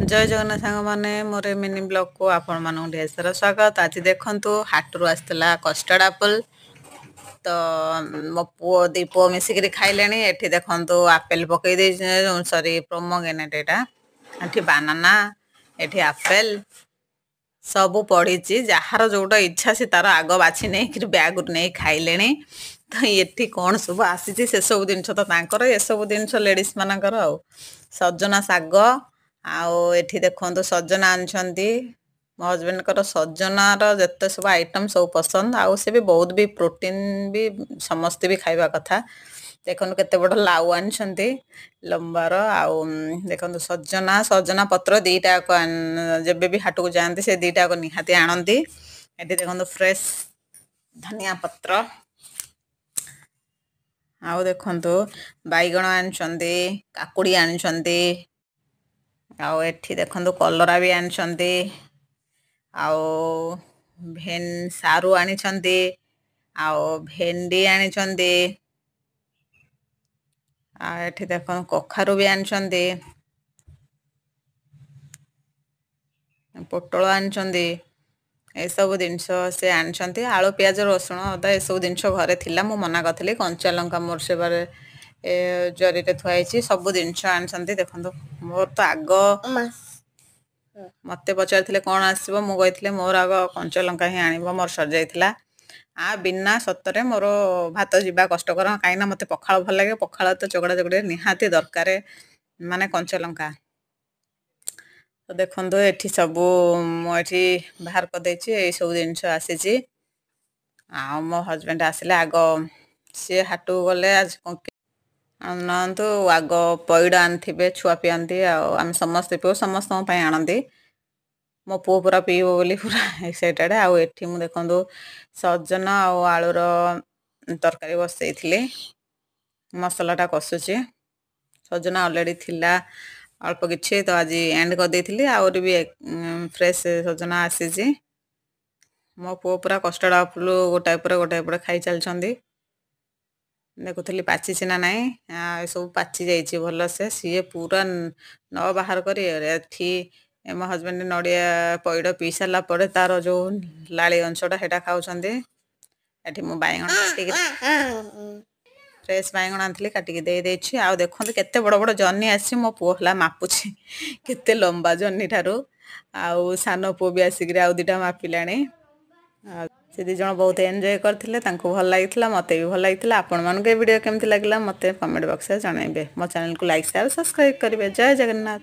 जय जगन्नाथ सांग माने मोर मिनी ब्लॉग को आपण मानक ढेर सारा स्वागत। आज देखंतु हाटरू आसला कस्टर्ड एप्पल तो मो पुओ दी पुओ मिसिक खाइलेनी। एठी देखंतु एप्पल पकई दे सॉरी प्रोमोग्रेनेट एटा एठी बानाना एठी एप्पल सबू पड़ी जार जोटा इच्छा से तार आग बाछी नहीं बैग नहीं खाइले। तो ये कौन सब आसी से सब जिन तो ये सब जिन लेडीज मानकर आ सजना शाग आठी देखो सजना आनी मो हजबैंड कर सजनार जिते सब आइटम सब पसंद आउ से भी बहुत भी प्रोटीन भी समस्ते भी खाइबा कथा। देखो केते बड़ लाउ आनी लंबार आउ देखो सजना सजना पत्र दीटा जब भी हाट को जाती से दीटा को निहाती आणती। ये देखो फ्रेश धनिया पत्र आउ देखो बैगण आनी काकुड़ी आनी आउ एठी देखो कलरा भी आनी आउ सारू आनी आउ भेंडी आनी एठी देखो कखारू भी आनी पोटल आनी ए सब जिनस से आनी आलू प्याज रसुण अदा ये सब जिनस घरे थिला मु मना करथली कंचा लंका मोर से बारे जरी रे थुआई सब जिनस आनी। देखो मोर तो आग मते पचार कौन आसो मु कही मोर आग कंचा लंका ही आनब मोर सर जाइला आ बिना सतरे मोर भात जावा कष्टकर कहीं मत पखाड़ भल लगे। पखाड़ तो चगड़ा चगड़े निहाती दरकार माने कंचा लंका। तो देखो ये सबू मुझे बाहर करदे सब जिनस आसी मो हजबैंड आसिले आग सी हाट को गले आज तो आग पैड आनी छुआ पिंदी आम समस्ते पीऊ समस्त आनती मो पु पूरा पीब बोली पूरा एक्साइटेड आउ एठी मु देखो सजना आलूर तरकारी बसई मसलाटा कसुची सजना ऑलरेडी थिला अल्प किछि तो आज एंड कर देइथिली आउरी भी फ्रेश सजना आसी मो पु पूरा कस्टर्ड एप्पल गोटाए पर खाई चलछंदी। देखुली पाची ना नाई सब पाची जाइए भल से सी पूरा न बाहर कर मो हजबैंड नड़िया पैड पी सारा पर तार जो लाली अंशटा सेटा खाऊँ। ये मु बैगण काटिक फ्रेश बैगण आनी काटिक देदेछि आउ देखो केते बड़ बड़ जन्नी आसी मो पुओला मापुची केते लंबा जन्नी ठारू आउ सान पुओ भी आसिक आउ दीटा मापिलाणी। से दी जन बहुत एंजॉय करथिले तांको भल लागितला मते भी भल लागितला। आपण मानके वीडियो केमति लागला मते कमेंट बॉक्स रे जणाइबे। मो चैनल को लाइक शेयर सब्सक्राइब करिवे। जय जगन्नाथ।